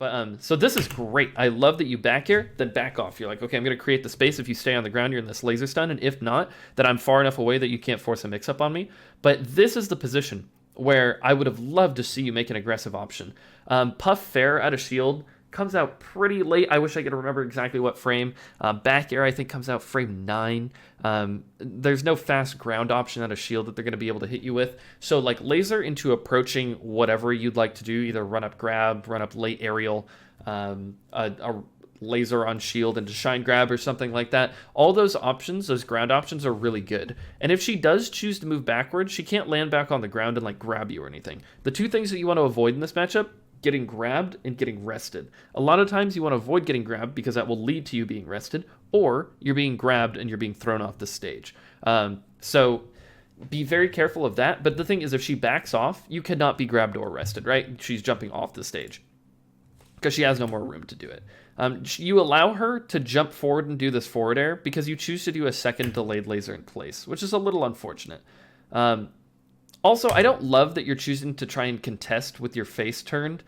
But so this is great. I love that you back here, then back off. You're like, okay, I'm going to create the space. If you stay on the ground, you're in this laser stun. And if not, then I'm far enough away that you can't force a mix-up on me. But this is the position where I would have loved to see you make an aggressive option. Puff Fair out of shield comes out pretty late. I wish I could remember exactly what frame. Back air, I think, comes out frame 9. There's no fast ground option out of shield that they're going to be able to hit you with. So, like, laser into approaching whatever you'd like to do, either run up grab, run up late aerial, a laser on shield into shine grab or something like that. All those options, those ground options, are really good. And if she does choose to move backwards, she can't land back on the ground and, like, grab you or anything. The two things that you want to avoid in this matchup: getting grabbed and getting rested. A lot of times you want to avoid getting grabbed because that will lead to you being rested, or you're being grabbed and you're being thrown off the stage. So be very careful of that. But the thing is, if she backs off, you cannot be grabbed or rested, right? She's jumping off the stage because she has no more room to do it. You allow her to jump forward and do this forward air because you choose to do a second delayed laser in place, which is a little unfortunate. Also, I don't love that you're choosing to try and contest with your face turned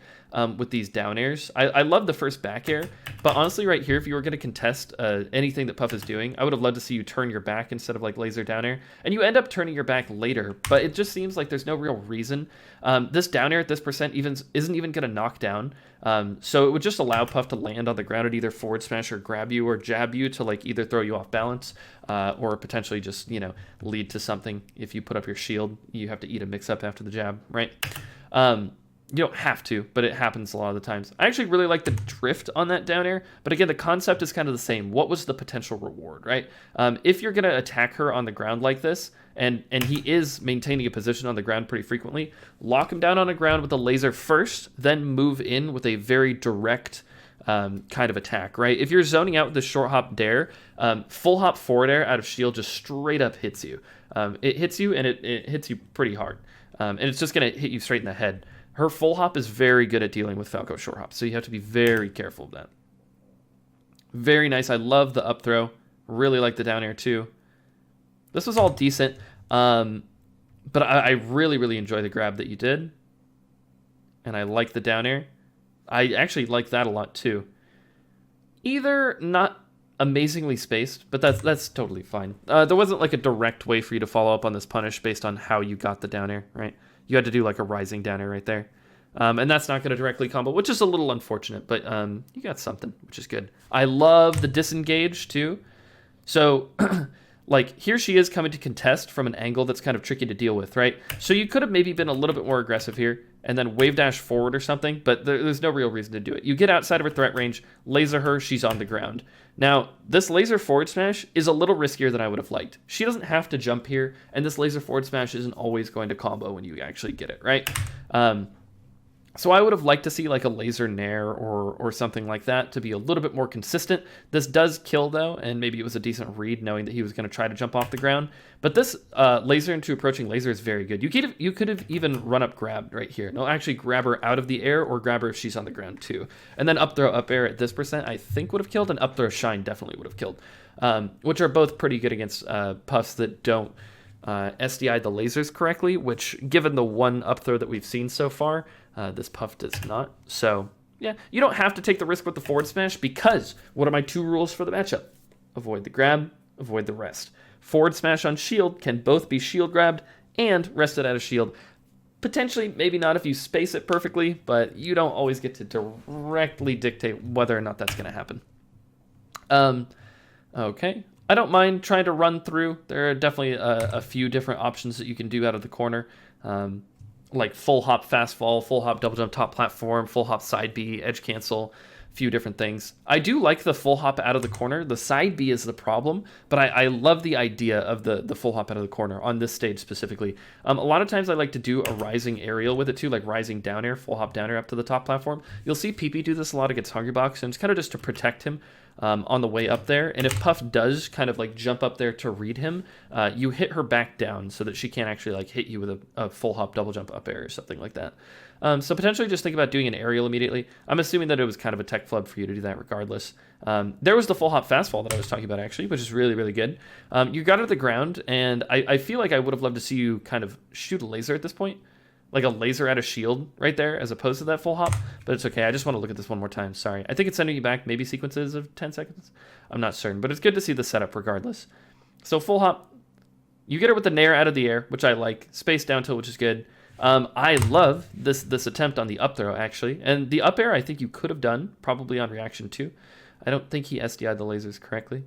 with these down airs. I love the first back air, but honestly right here, if you were going to contest anything that Puff is doing, I would have loved to see you turn your back instead of like laser down air. And you end up turning your back later, but it just seems like there's no real reason. This down air at this percent isn't even going to knock down. So it would just allow Puff to land on the ground and either forward smash or grab you or jab you to like either throw you off balance or potentially just, lead to something. If you put up your shield, you have to eat a mix up after the jab, right? You don't have to, but it happens a lot of the times. I actually really like the drift on that down air, but again, the concept is kind of the same. What was the potential reward, right? If you're going to attack her on the ground like this, and he is maintaining a position on the ground pretty frequently, lock him down on the ground with a laser first, then move in with a very direct kind of attack, right? If you're zoning out with the short hop dare, full hop forward air out of shield just straight up hits you. It hits you, and it hits you pretty hard. And it's just going to hit you straight in the head. Her full hop is very good at dealing with Falco short hop, so you have to be very careful of that. Very nice. I love the up throw. Really like the down air too. This was all decent, but I really, really enjoy the grab that you did. And I like the down air. I actually like that a lot too. Either not amazingly spaced, but that's totally fine. There wasn't like a direct way for you to follow up on this punish based on how you got the down air, right? You had to do like a rising down air right there. And that's not going to directly combo, which is a little unfortunate, but you got something, which is good. I love the disengage too. So like here she is coming to contest from an angle that's kind of tricky to deal with, right? So you could have maybe been a little bit more aggressive here and then wave dash forward or something, but there's no real reason to do it. You get outside of her threat range, laser her, she's on the ground. Now, this laser forward smash is a little riskier than I would have liked. She doesn't have to jump here, and this laser forward smash isn't always going to combo when you actually get it, right? So I would have liked to see like a laser nair or something like that to be a little bit more consistent. This does kill though, and maybe it was a decent read knowing that he was going to try to jump off the ground. But this laser into approaching laser is very good. You could have even run up grab right here. No, actually grab her out of the air or grab her if she's on the ground too. And then up throw up air at this percent I think would have killed, and up throw shine definitely would have killed. Which are both pretty good against puffs that don't SDI the lasers correctly, which given the one up throw that we've seen so far, this puff does not. So yeah, you don't have to take the risk with the forward smash because what are my two rules for the matchup? Avoid the grab, avoid the rest. Forward smash on shield can both be shield grabbed and rested out of shield. Potentially, maybe not if you space it perfectly, but you don't always get to directly dictate whether or not that's going to happen. Okay. I don't mind trying to run through. There are definitely a few different options that you can do out of the corner. Like full hop fast fall, full hop double jump top platform, full hop side B, edge cancel, a few different things. I do like the full hop out of the corner. The side B is the problem, but I love the idea of the full hop out of the corner on this stage specifically. A lot of times I like to do a rising aerial with it too, like rising down air, full hop down air up to the top platform. You'll see PP do this a lot against Hungrybox, and it's kind of just to protect him on the way up there. And if Puff does kind of like jump up there to read him, you hit her back down so that she can't actually like hit you with a full hop double jump up air or something like that. So potentially just think about doing an aerial immediately. I'm assuming that it was kind of a tech flub for you to do that regardless. There was the full hop fast fall that I was talking about actually, which is really, really good. You got her to the ground, and I feel like I would have loved to see you kind of shoot a laser at this point. like a laser at a shield right there as opposed to that full hop, but it's okay. I just want to look at this one more time. Sorry. I think it's sending you back maybe sequences of 10 seconds. I'm not certain, but it's good to see the setup regardless. So full hop, you get her with the nair out of the air, which I like. Space down tilt, which is good. I love this attempt on the up throw, actually. And the up air, I think you could have done, probably on reaction too. I don't think he SDI'd the lasers correctly.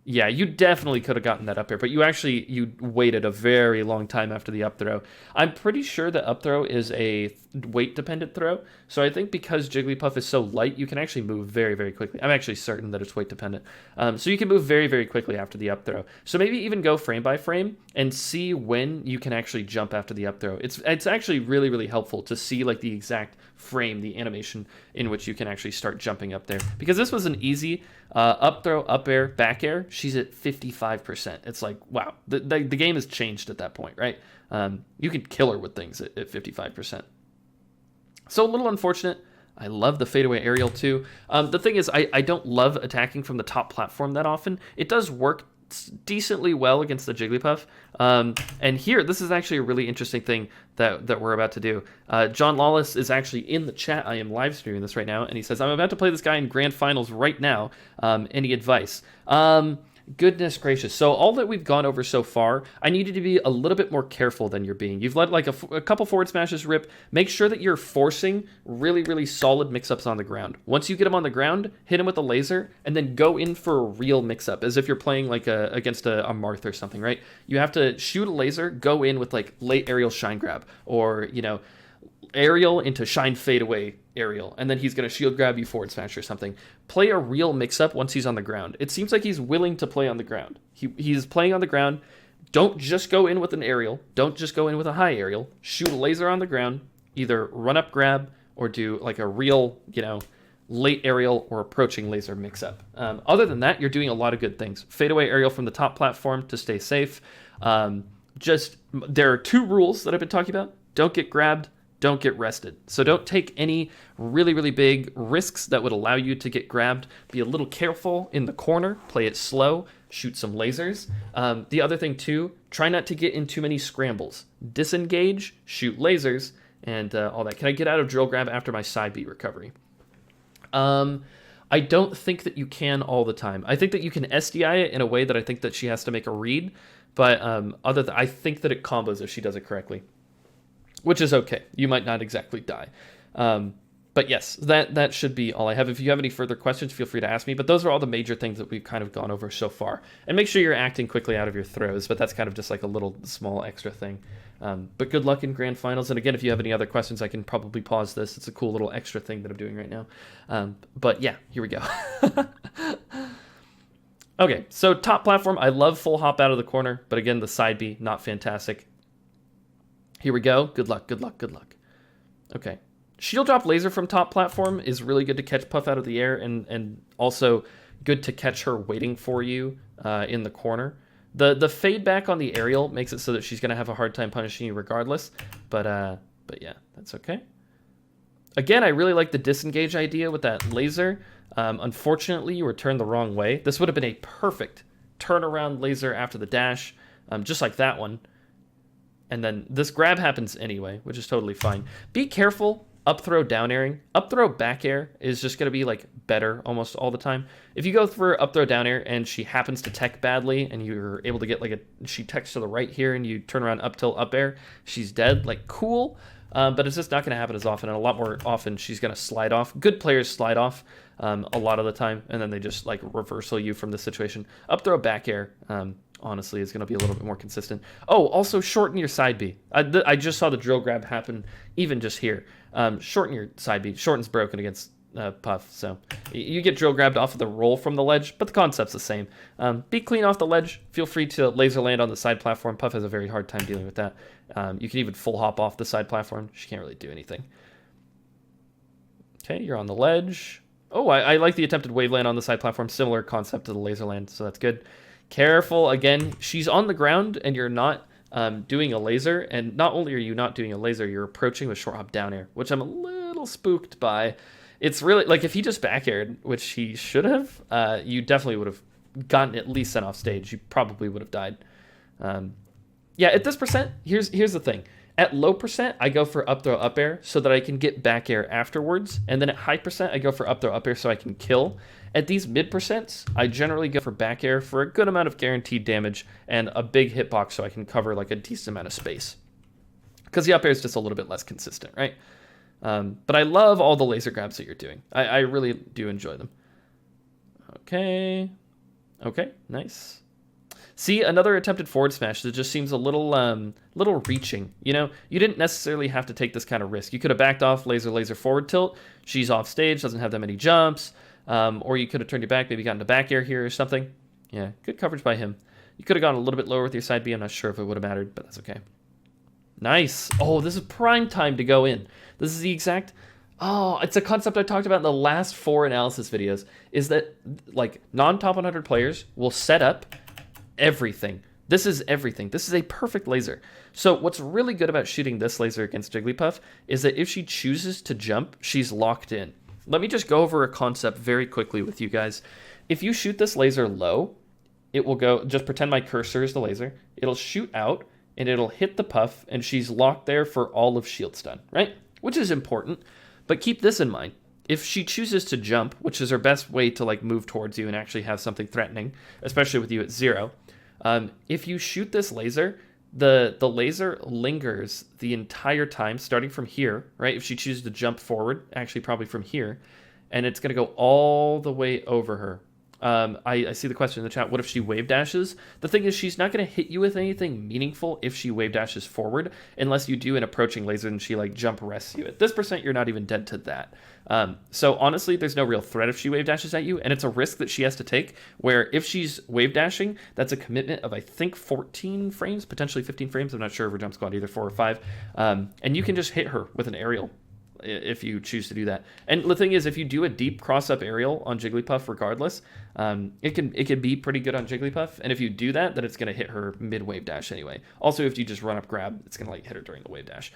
Yeah, you definitely could have gotten that up air, but you waited a very long time after the up throw. I'm pretty sure that up throw is a weight-dependent throw, so I think because Jigglypuff is so light, you can actually move very, very quickly. I'm actually certain that it's weight-dependent. So you can move very, very quickly after the up throw. So maybe even go frame by frame and see when you can actually jump after the up throw. It's actually really, really helpful to see like the exact frame, the animation in which you can actually start jumping up there. Because this was an easy up throw, up air, back air. She's at 55%. It's like, wow, the game has changed at that point, right? You can kill her with things at 55%. So a little unfortunate. I love the fadeaway aerial too. The thing is, I don't love attacking from the top platform that often. It does work decently well against the Jigglypuff. And here, this is actually a really interesting thing that we're about to do. John Lawless is actually in the chat. I am live streaming this right now, and he says, I'm about to play this guy in grand finals right now. Any advice? Goodness gracious. So all that we've gone over so far, I need you to be a little bit more careful than you're being. You've let like a couple forward smashes rip. Make sure that you're forcing really, really solid mix-ups on the ground. Once you get him on the ground, hit him with a laser, and then go in for a real mix-up, as if you're playing like against a Marth or something, right? You have to shoot a laser, go in with like late aerial shine grab, or, you know, aerial into shine fade away aerial, and then he's going to shield grab you forward smash or something. Play a real mix-up once he's on the ground. It seems like he's willing to play on the ground. He's playing on the ground. Don't just go in with an aerial. Don't just go in with a high aerial. Shoot a laser on the ground. Either run up grab or do like a real, you know, late aerial or approaching laser mix-up. Other than that, you're doing a lot of good things. Fade away aerial from the top platform to stay safe. There are two rules that I've been talking about. Don't get grabbed. Don't get rested. So don't take any really, really big risks that would allow you to get grabbed. Be a little careful in the corner. Play it slow. Shoot some lasers. The other thing too, try not to get in too many scrambles. Disengage, shoot lasers, and all that. Can I get out of drill grab after my side B recovery? I don't think that you can all the time. I think that you can SDI it in a way that I think that she has to make a read, but I think that it combos if she does it correctly. Which is okay. You might not exactly die. But yes, that should be all I have. If you have any further questions, feel free to ask me. But those are all the major things that we've kind of gone over so far. And make sure you're acting quickly out of your throws. But that's kind of just like a little small extra thing. But good luck in grand finals. And again, if you have any other questions, I can probably pause this. It's a cool little extra thing that I'm doing right now. But yeah, here we go. Okay, so top platform. I love full hop out of the corner. But again, the side B, not fantastic. Here we go. Good luck, good luck, good luck. Okay. Shield drop laser from top platform is really good to catch Puff out of the air, and also good to catch her waiting for you in the corner. The fade back on the aerial makes it so that she's going to have a hard time punishing you regardless. But yeah, that's okay. Again, I really like the disengage idea with that laser. Unfortunately, you were turned the wrong way. This would have been a perfect turnaround laser after the dash, just like that one. And then this grab happens anyway, which is totally fine. Be careful up throw down airing. Up throw back air is just going to be like better almost all the time. If you go for up throw down air and she happens to tech badly and you're able to get like she techs to the right here and you turn around up tilt up air, she's dead, like cool. But it's just not going to happen as often, and a lot more often she's going to slide off. Good players slide off a lot of the time, and then they just like reversal you from the situation. Up throw back air, honestly, is going to be a little bit more consistent. Oh, also shorten your side B. I just saw the drill grab happen even just here. Shorten your side B. Shorten's broken against Puff, so you get drill grabbed off of the roll from the ledge, but the concept's the same. Be clean off the ledge. Feel free to laser land on the side platform. Puff has a very hard time dealing with that. You can even full hop off the side platform. She can't really do anything. Okay, you're on the ledge. Oh, I like the attempted wave land on the side platform. Similar concept to the laser land, so that's good. Careful, again, she's on the ground and you're not doing a laser, and not only are you not doing a laser, you're approaching with short hop down air, which I'm a little spooked by. It's really, like, if he just back aired, which he should have, you definitely would have gotten at least sent off stage. You probably would have died. Yeah, at this percent, here's the thing. At low percent, I go for up throw up air so that I can get back air afterwards. And then at high percent, I go for up throw up air so I can kill. At these mid percents, I generally go for back air for a good amount of guaranteed damage and a big hitbox so I can cover like a decent amount of space. Because the up air is just a little bit less consistent, right? But I love all the laser grabs that you're doing. I really do enjoy them. Okay, nice. See, another attempted forward smash that just seems a little reaching. You know, you didn't necessarily have to take this kind of risk. You could have backed off laser forward tilt. She's off stage, doesn't have that many jumps. Or you could have turned your back, maybe gotten to back air here or something. Yeah, good coverage by him. You could have gone a little bit lower with your side B. I'm not sure if it would have mattered, but that's okay. Nice. Oh, this is prime time to go in. This is the exact... Oh, it's a concept I talked about in the last 4 analysis videos, is that, like, non-top 100 players will set up everything. This is everything. This is a perfect laser. So what's really good about shooting this laser against Jigglypuff is that if she chooses to jump, she's locked in. Let me just go over a concept very quickly with you guys. If you shoot this laser low, it will go, just pretend my cursor is the laser, it'll shoot out, and it'll hit the puff, and she's locked there for all of shield stun, right? Which is important, but keep this in mind. If she chooses to jump, which is her best way to like move towards you and actually have something threatening, especially with you at 0, if you shoot this laser, the laser lingers the entire time, starting from here, right? If she chooses to jump forward, actually probably from here, and it's going to go all the way over her. I see the question in the chat. What if she wave dashes? The thing is, she's not going to hit you with anything meaningful if she wave dashes forward, unless you do an approaching laser and she like jump rests you. At this percent, you're not even dead to that. So honestly, there's no real threat if she wave dashes at you, and it's a risk that she has to take, where if she's wave dashing, that's a commitment of, I think, 14 frames, potentially 15 frames. I'm not sure of her jump squad, either 4 or 5. And you can just hit her with an aerial if you choose to do that. And the thing is, if you do a deep cross-up aerial on Jigglypuff regardless, it can be pretty good on Jigglypuff. And if you do that, then it's going to hit her mid-wave dash anyway. Also, if you just run up grab, it's going to like hit her during the wave dash.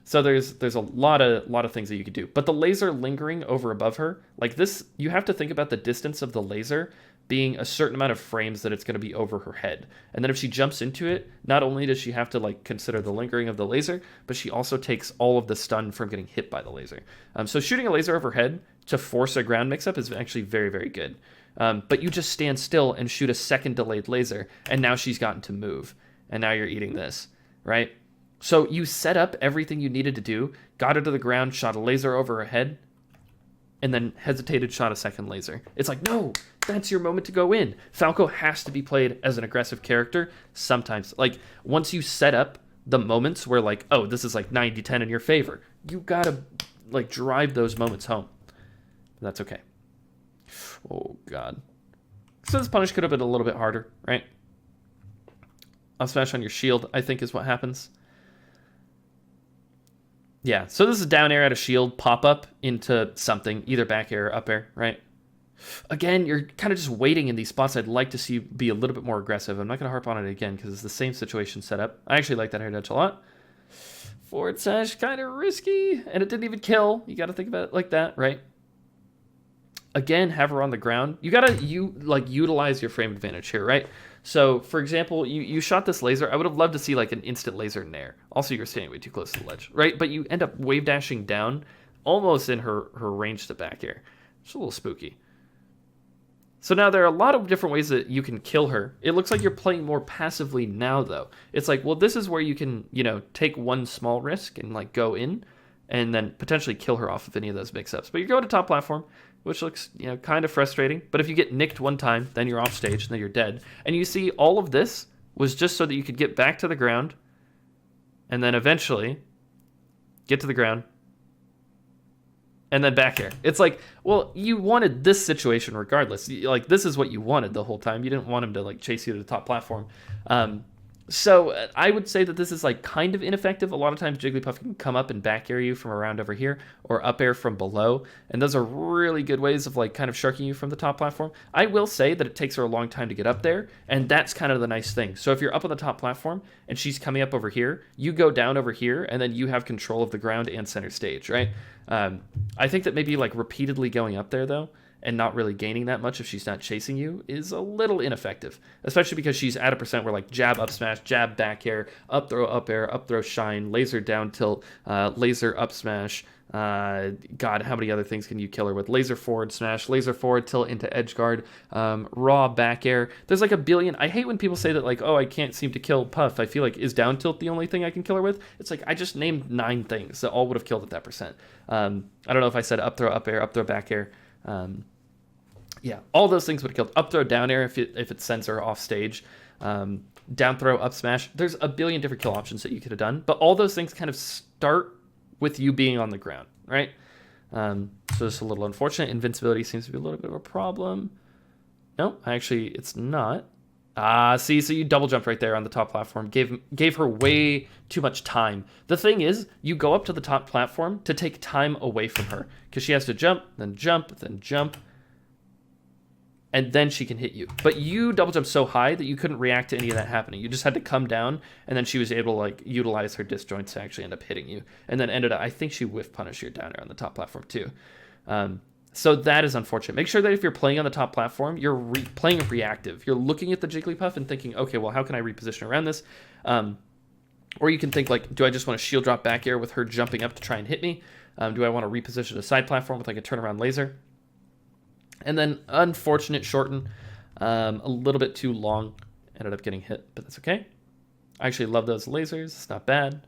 So there's a lot of things that you could do. But the laser lingering over above her, like this, you have to think about the distance of the laser being a certain amount of frames that it's going to be over her head. And then if she jumps into it, not only does she have to like consider the lingering of the laser, but she also takes all of the stun from getting hit by the laser. So shooting a laser overhead to force a ground mix-up is actually very, very good. But you just stand still and shoot a second delayed laser, and now she's gotten to move. And now you're eating this, right? So you set up everything you needed to do, got her to the ground, shot a laser over her head, and then hesitated, shot a second laser. It's like, no, that's your moment to go in. Falco has to be played as an aggressive character sometimes. Like, once you set up the moments where, like, oh, this is like 90-10 in your favor, you gotta, like, drive those moments home. That's okay. Oh, God. So this punish could have been a little bit harder, right? I'll smash on your shield, I think is what happens. Yeah, so this is down air at a shield, pop up into something, either back air or up air, right? Again, you're kind of just waiting in these spots. I'd like to see you be a little bit more aggressive. I'm not going to harp on it again because it's the same situation set up. I actually like that air dodge a lot. Forward slash, kind of risky, and it didn't even kill. You got to think about it like that, right? Again, have her on the ground. You got to utilize your frame advantage here, right? So, for example, you shot this laser. I would have loved to see like an instant laser in there. Also, you're standing way too close to the ledge, right? But you end up wave dashing down almost in her range to back air. It's a little spooky. So now there are a lot of different ways that you can kill her. It looks like you're playing more passively now, though. It's like, well, this is where you can, take one small risk and like go in and then potentially kill her off of any of those mix-ups. But you're going to top platform, which looks, kind of frustrating. But if you get nicked one time, then you're off stage, and then you're dead. And you see all of this was just so that you could get back to the ground and then eventually get to the ground and then back air. It's like, well, you wanted this situation regardless. Like, this is what you wanted the whole time. You didn't want him to, like, chase you to the top platform. So I would say that this is like kind of ineffective. A lot of times Jigglypuff can come up and back air you from around over here or up air from below. And those are really good ways of like kind of sharking you from the top platform. I will say that it takes her a long time to get up there. And that's kind of the nice thing. So if you're up on the top platform and she's coming up over here, you go down over here and then you have control of the ground and center stage, right? I think that maybe like repeatedly going up there though, and not really gaining that much if she's not chasing you is a little ineffective, especially because she's at a percent where like jab up smash, jab back air, up throw shine, laser down tilt, laser up smash. God, how many other things can you kill her with? Laser forward smash, laser forward tilt into edge guard, raw back air. There's like a billion. I hate when people say that like, oh, I can't seem to kill Puff. I feel like, is down tilt the only thing I can kill her with? It's like, I just named 9 things that all would have killed at that percent. I don't know if I said up throw back air. Yeah, all those things would have killed. Up throw down air if it sends her off stage. Down throw up smash. There's a billion different kill options that you could have done, but all those things kind of start with you being on the ground, right? So it's a little unfortunate. Invincibility seems to be a little bit of a problem. No, actually, it's not. See, so you double jumped right there on the top platform. Gave her way too much time. The thing is, you go up to the top platform to take time away from her because she has to jump, then jump, then jump, and then she can hit you. But you double jumped so high that you couldn't react to any of that happening. You just had to come down, and then she was able to like utilize her disjoints to actually end up hitting you, and then ended up. I think she whiff punished your down air on the top platform too. So that is unfortunate. Make sure that if you're playing on the top platform, you're playing reactive. You're looking at the Jigglypuff and thinking, okay, well, how can I reposition around this? Or you can think like, do I just want to shield drop back air with her jumping up to try and hit me? Do I want to reposition a side platform with like a turnaround laser? And then unfortunate shorten, a little bit too long, ended up getting hit, but that's okay. I actually love those lasers. It's not bad.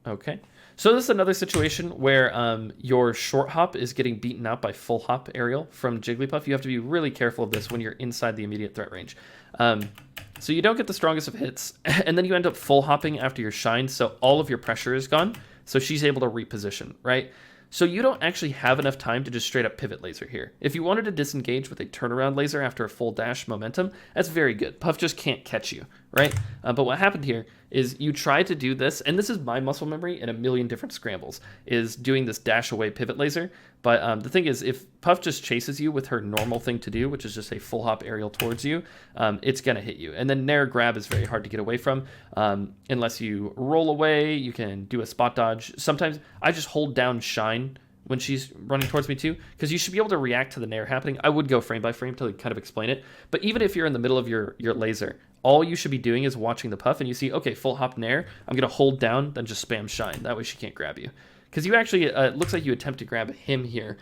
Okay. So this is another situation where your short hop is getting beaten out by full hop aerial from Jigglypuff. You have to be really careful of this when you're inside the immediate threat range. So you don't get the strongest of hits, and then you end up full hopping after your shine, so all of your pressure is gone, so she's able to reposition, right? So you don't actually have enough time to just straight up pivot laser here. If you wanted to disengage with a turnaround laser after a full dash momentum, that's very good. Puff just can't catch you, right? But what happened here is you try to do this, and this is my muscle memory in a million different scrambles, is doing this dash away pivot laser. But the thing is, if Puff just chases you with her normal thing to do, which is just a full hop aerial towards you, it's going to hit you. And then Nair grab is very hard to get away from. Unless you roll away, you can do a spot dodge. Sometimes I just hold down shine when she's running towards me too, because you should be able to react to the Nair happening. I would go frame by frame to kind of explain it. But even if you're in the middle of your laser, all you should be doing is watching the Puff, and you see, okay, full hop Nair, I'm going to hold down, then just spam shine. That way she can't grab you. Because you actually, it looks like you attempt to grab him here.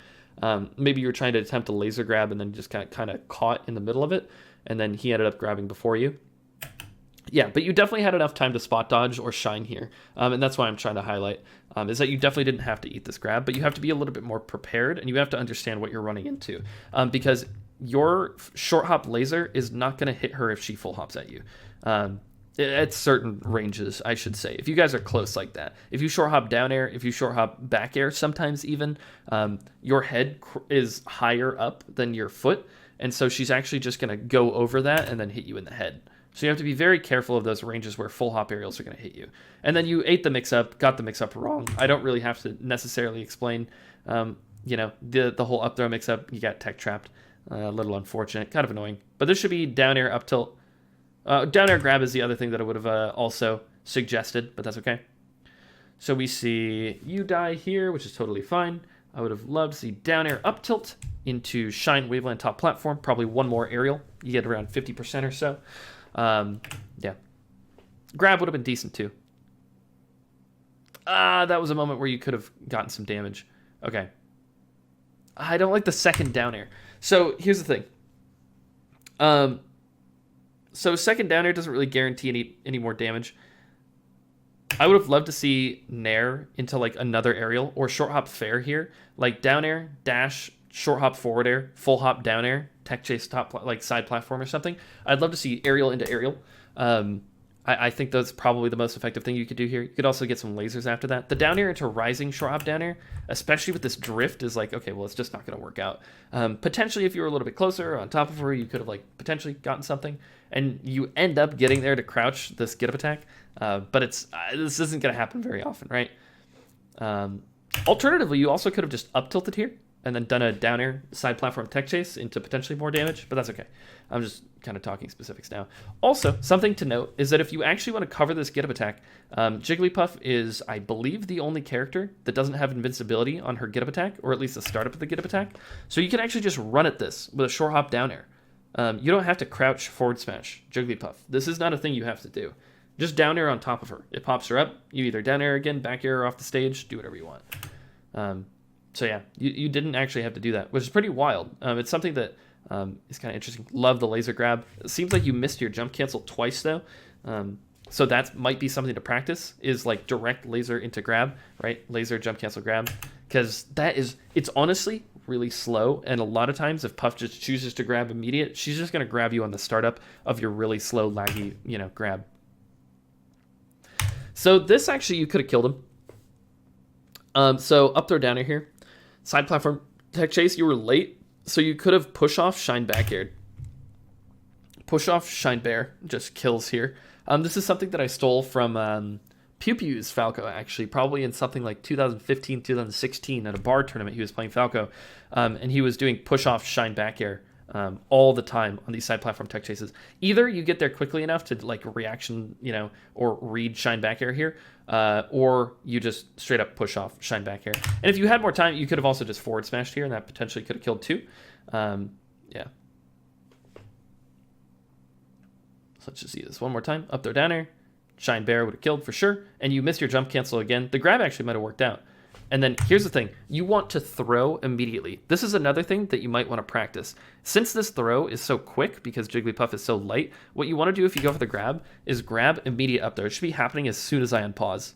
Maybe you were trying to attempt a laser grab and then just kind of caught in the middle of it, and then he ended up grabbing before you. Yeah, but you definitely had enough time to spot dodge or shine here, and that's why I'm trying to highlight, is that you definitely didn't have to eat this grab, but you have to be a little bit more prepared, and you have to understand what you're running into, because your short hop laser is not going to hit her if she full hops at you. At certain ranges, I should say. If you guys are close like that. If you short hop down air, if you short hop back air, sometimes even, your head is higher up than your foot, and so she's actually just going to go over that and then hit you in the head. So you have to be very careful of those ranges where full hop aerials are going to hit you. And then you ate the mix-up, got the mix-up wrong. I don't really have to necessarily explain, the whole up throw mix-up. You got tech trapped. A little unfortunate, kind of annoying. But this should be down air, up tilt. Down air grab is the other thing that I would have also suggested, but that's okay. So we see you die here, which is totally fine. I would have loved to see down air, up tilt into shine waveland top platform. Probably one more aerial. You get around 50% or so. Yeah. Grab would have been decent too. That was a moment where you could have gotten some damage. Okay. I don't like the second down air. So here's the thing. So second down air doesn't really guarantee any more damage. I would have loved to see Nair into like another aerial or short hop fair here. Like down air, dash, short hop forward air, full hop down air, tech chase top like side platform or something. I'd love to see aerial into aerial. I think that's probably the most effective thing you could do here. You could also get some lasers after that. The down air into rising short hop down air, especially with this drift, is like, okay, well, it's just not going to work out. Potentially, if you were a little bit closer on top of her, you could have like potentially gotten something, and you end up getting there to crouch this get up attack. But this isn't going to happen very often, right? Alternatively, you also could have just up tilted here and then done a down air side platform tech chase into potentially more damage, but that's okay. I'm just kind of talking specifics now. Also, something to note is that if you actually want to cover this get up attack, Jigglypuff is, I believe, the only character that doesn't have invincibility on her get up attack, or at least the startup of the get up attack. So you can actually just run at this with a short hop down air. You don't have to crouch forward smash Jigglypuff. This is not a thing you have to do. Just down air on top of her. It pops her up. You either down air again, back air off the stage, do whatever you want. So yeah, you didn't actually have to do that, which is pretty wild. It's something that is kind of interesting. Love the laser grab. It seems like you missed your jump cancel twice though. So that might be something to practice, is like direct laser into grab, right? Laser jump cancel grab. Because it's honestly really slow. And a lot of times if Puff just chooses to grab immediate, she's just going to grab you on the startup of your really slow, laggy, grab. So this actually, you could have killed him. So up throw down air here. Side platform tech chase, you were late. So you could have push off, shine back aired. Push off, shine bear, just kills here. This is something that I stole from Pew Pew's Falco, actually, probably in something like 2015, 2016 at a bar tournament. He was playing Falco, and he was doing push off, shine back air all the time on these side platform tech chases. Either you get there quickly enough to like reaction, or read shine back air here, or you just straight up push off, shine back air. And if you had more time, you could have also just forward smashed here, and that potentially could have killed too. Yeah. So let's just see this one more time. Up throw down air. Shine bear would have killed for sure. And you missed your jump cancel again. The grab actually might have worked out. And then here's the thing. You want to throw immediately. This is another thing that you might want to practice. Since this throw is so quick because Jigglypuff is so light, what you want to do if you go for the grab is grab immediate up there. It should be happening as soon as I unpause.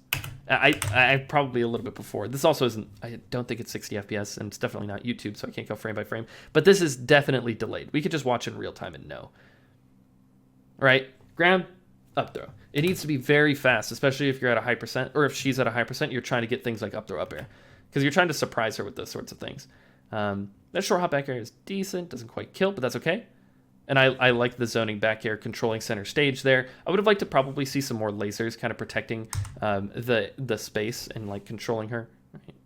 I probably a little bit before. This also isn't, I don't think it's 60 FPS, and it's definitely not YouTube, so I can't go frame by frame. But this is definitely delayed. We could just watch in real time and know. Right? Grab, up throw. It needs to be very fast, especially if you're at a high percent, or if she's at a high percent, you're trying to get things like up throw, up air, because you're trying to surprise her with those sorts of things. That short hop back air is decent, doesn't quite kill, but that's okay. And I like the zoning back air, controlling center stage there. I would have liked to probably see some more lasers kind of protecting the space and like controlling her.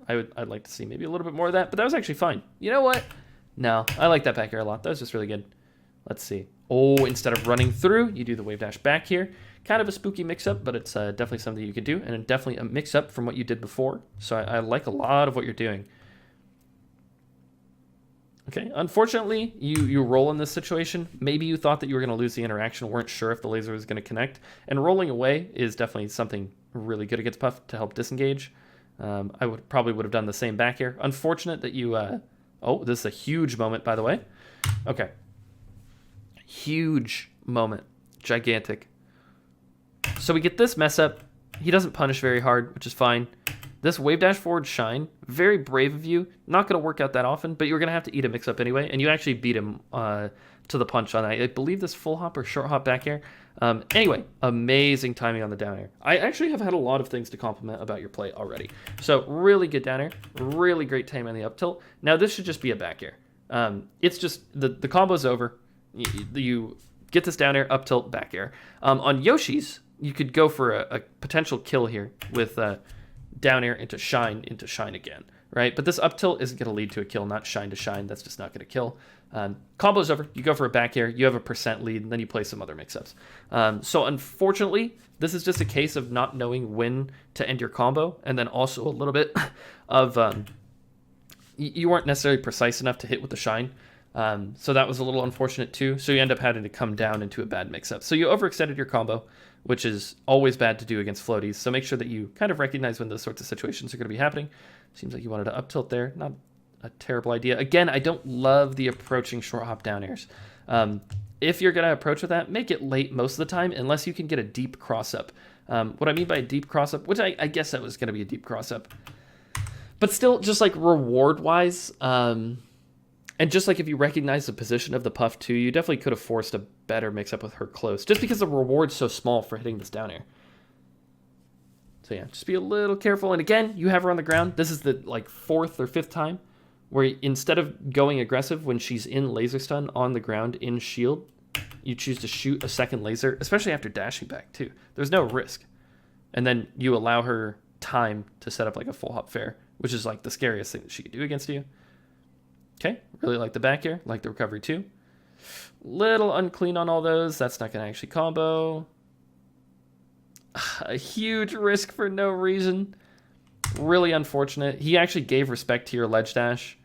I'd like to see maybe a little bit more of that, but that was actually fine. You know what? No, I like that back air a lot. That was just really good. Let's see. Oh, instead of running through, you do the wave dash back here. Kind of a spooky mix-up, but it's definitely something you could do, and definitely a mix-up from what you did before. So I like a lot of what you're doing. Okay, unfortunately, you roll in this situation. Maybe you thought that you were going to lose the interaction, weren't sure if the laser was going to connect, and rolling away is definitely something really good against Puff to help disengage. I probably would have done the same back air. Unfortunate that you... oh, this is a huge moment, by the way. Okay. Huge moment. Gigantic. So we get this mess up. He doesn't punish very hard, which is fine. This wave dash forward shine, very brave of you. Not going to work out that often, but you're going to have to eat a mix up anyway. And you actually beat him to the punch on that. I believe this full hop or short hop back air. Anyway, amazing timing on the down air. I actually have had a lot of things to compliment about your play already. So really good down air. Really great timing on the up tilt. Now this should just be a back air. It's just the combo's over. You get this down air, up tilt, back air. On Yoshi's, you could go for a potential kill here with down air into shine again, right? But this up tilt isn't going to lead to a kill, not shine to shine. That's just not going to kill. Combo's over. You go for a back air. You have a percent lead, and then you play some other mix-ups. So unfortunately, this is just a case of not knowing when to end your combo, and then also a little bit of you weren't necessarily precise enough to hit with the shine. So that was a little unfortunate too. So you end up having to come down into a bad mix-up. So you overextended your combo, which is always bad to do against floaties. So make sure that you kind of recognize when those sorts of situations are going to be happening. Seems like you wanted to up tilt there. Not a terrible idea. Again, I don't love the approaching short hop down airs. If you're going to approach with that, make it late most of the time, unless you can get a deep cross up. What I mean by a deep cross up, which I guess that was going to be a deep cross up, but still just like reward wise, and just like if you recognize the position of the Puff too, you definitely could have forced a better mix-up with her close, just because the reward's so small for hitting this down air. So yeah, just be a little careful. And again, you have her on the ground. This is the like 4th or 5th time where instead of going aggressive when she's in laser stun on the ground in shield, you choose to shoot a second laser, especially after dashing back too. There's no risk. And then you allow her time to set up like a full hop fair, which is like the scariest thing that she could do against you. Okay, really like the back air, like the recovery too. Little unclean on all those. That's not going to actually combo. A huge risk for no reason. Really unfortunate. He actually gave respect to your ledge dash,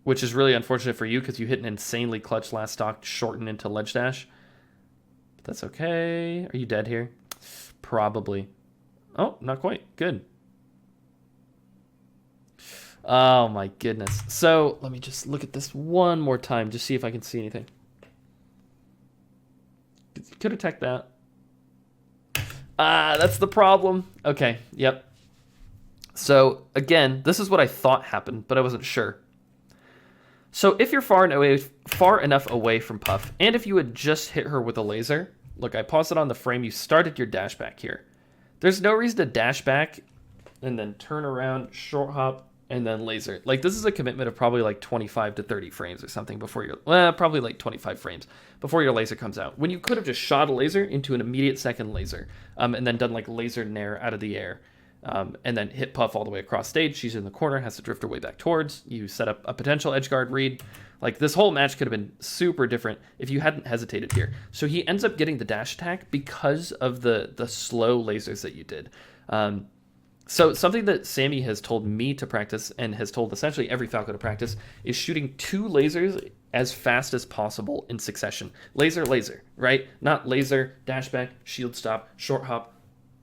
which is really unfortunate for you because you hit an insanely clutch last stock to shorten into ledge dash. But that's okay. Are you dead here? Probably. Oh, not quite. Good. Oh my goodness. So let me just look at this one more time, just see if I can see anything. Could attack that. That's the problem. Okay, yep. So again, this is what I thought happened, but I wasn't sure. So if you're far enough away from Puff, and if you had just hit her with a laser, look, I paused it on the frame, you started your dash back here. There's no reason to dash back and then turn around, short hop, and then laser. Like, this is a commitment of probably like 25 to 30 frames or something before your, probably like 25 frames before your laser comes out. When you could have just shot a laser into an immediate second laser, and then done like laser nair out of the air, and then hit Puff all the way across stage. She's in the corner, has to drift her way back towards. You set up a potential edge guard read. Like, this whole match could have been super different if you hadn't hesitated here. So he ends up getting the dash attack because of the slow lasers that you did. So something that Sammy has told me to practice and has told essentially every Falco to practice is shooting 2 lasers as fast as possible in succession. Laser, laser, right? Not laser, dash back, shield stop, short hop,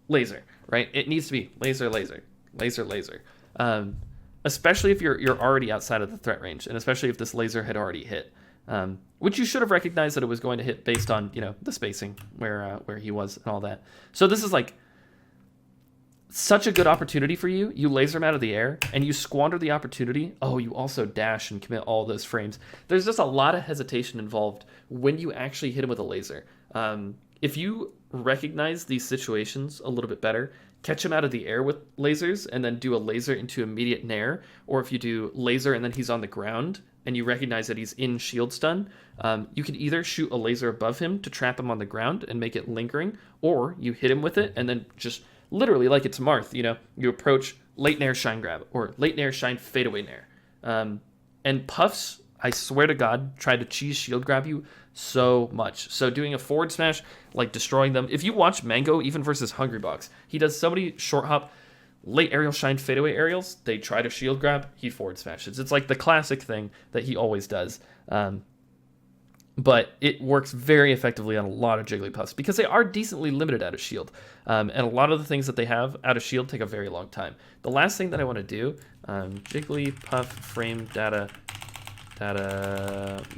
laser, right? It needs to be laser, laser, laser, laser. Especially if you're already outside of the threat range, and especially if this laser had already hit. Which you should have recognized that it was going to hit based on, the spacing where he was and all that. So this is like such a good opportunity for you. You laser him out of the air and you squander the opportunity. Oh, you also dash and commit all those frames. There's just a lot of hesitation involved when you actually hit him with a laser. If you recognize these situations a little bit better, catch him out of the air with lasers and then do a laser into immediate nair, or if you do laser and then he's on the ground and you recognize that he's in shield stun, you can either shoot a laser above him to trap him on the ground and make it lingering, or you hit him with it and then just literally like it's Marth, you approach late nair shine grab or late nair shine fadeaway nair. And Puffs, I swear to God, try to cheese shield grab you so much. So doing a forward smash, like destroying them. If you watch Mango, even versus Hungrybox, he does so many short hop, late aerial shine fadeaway aerials. They try to shield grab, he forward smashes. It's like the classic thing that he always does. But it works very effectively on a lot of Jigglypuffs because they are decently limited out of shield. And a lot of the things that they have out of shield take a very long time. The last thing that I want to do, Jigglypuff frame data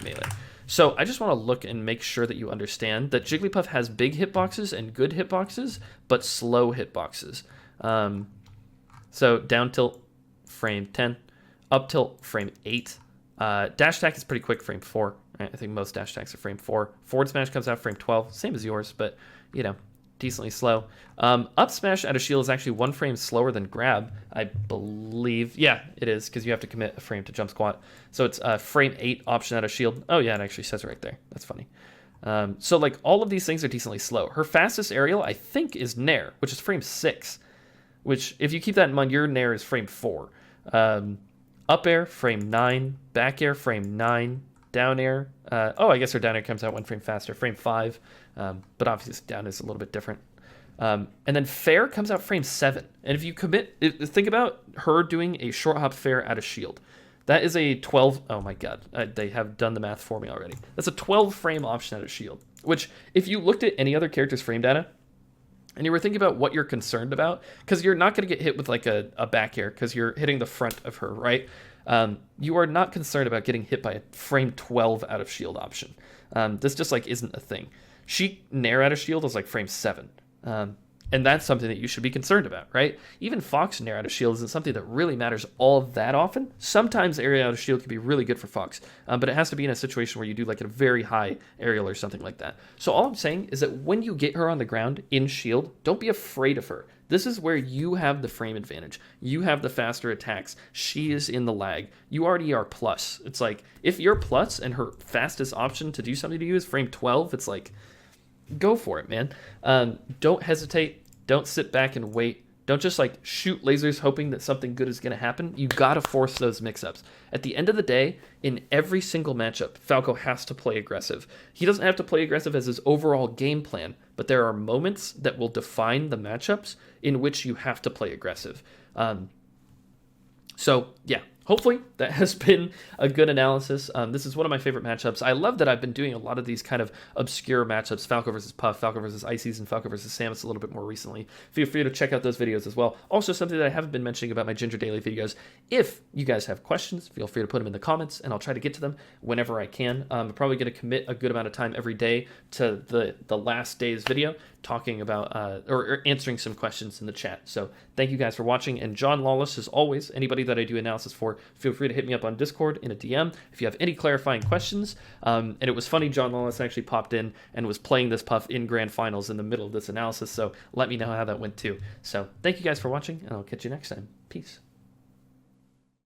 melee. So I just want to look and make sure that you understand that Jigglypuff has big hitboxes and good hitboxes, but slow hitboxes. So down tilt, frame 10. Up tilt, frame 8. Dash attack is pretty quick, frame 4. Right? I think most dash attacks are frame 4. Forward smash comes out frame 12, same as yours, but, decently slow. Up smash out of shield is actually 1 frame slower than grab, I believe. Yeah, it is, because you have to commit a frame to jump squat. So it's frame 8 option out of shield. Oh, yeah, it actually says it right there. That's funny. So, like, all of these things are decently slow. Her fastest aerial, I think, is Nair, which is frame 6, which, if you keep that in mind, your Nair is frame 4. Up air, frame 9. Back air, frame 9. Down air. I guess her down air comes out 1 frame faster, frame 5. But obviously down is a little bit different. And then fair comes out frame 7. And if you think about her doing a short hop fair out of shield. That is a 12. Oh my God. They have done the math for me already. That's a 12 frame option out of shield, which if you looked at any other character's frame data and you were thinking about what you're concerned about, because you're not going to get hit with like a back air because you're hitting the front of her, right? You are not concerned about getting hit by a frame 12 out of shield option. This just like isn't a thing. She nair out of shield is like frame 7. And that's something that you should be concerned about, right? Even Fox nair out of shield isn't something that really matters all that often. Sometimes area out of shield can be really good for Fox, but it has to be in a situation where you do like a very high aerial or something like that. So all I'm saying is that when you get her on the ground in shield, don't be afraid of her. This is where you have the frame advantage. You have the faster attacks. She is in the lag. You already are plus. It's like, if you're plus and her fastest option to do something to you is frame 12, it's like, go for it, man. Don't hesitate. Don't sit back and wait. Don't just like shoot lasers hoping that something good is going to happen. You got to force those mix-ups. At the end of the day, in every single matchup, Falco has to play aggressive. He doesn't have to play aggressive as his overall game plan, but there are moments that will define the matchups in which you have to play aggressive. So yeah, hopefully that has been a good analysis. This is one of my favorite matchups. I love that I've been doing a lot of these kind of obscure matchups, Falco versus Puff, Falco versus Ices, and Falco versus Samus a little bit more recently. Feel free to check out those videos as well. Also, something that I haven't been mentioning about my Ginger Daily videos, if you guys have questions, feel free to put them in the comments, and I'll try to get to them whenever I can. I'm probably going to commit a good amount of time every day to the last day's video, talking about or answering some questions in the chat. So thank you guys for watching. And John Lawless, as always, anybody that I do analysis for, feel free to hit me up on Discord in a DM if you have any clarifying questions. And it was funny, John Lawless actually popped in and was playing this Puff in Grand Finals in the middle of this analysis. So let me know how that went too. So thank you guys for watching, and I'll catch you next time. Peace.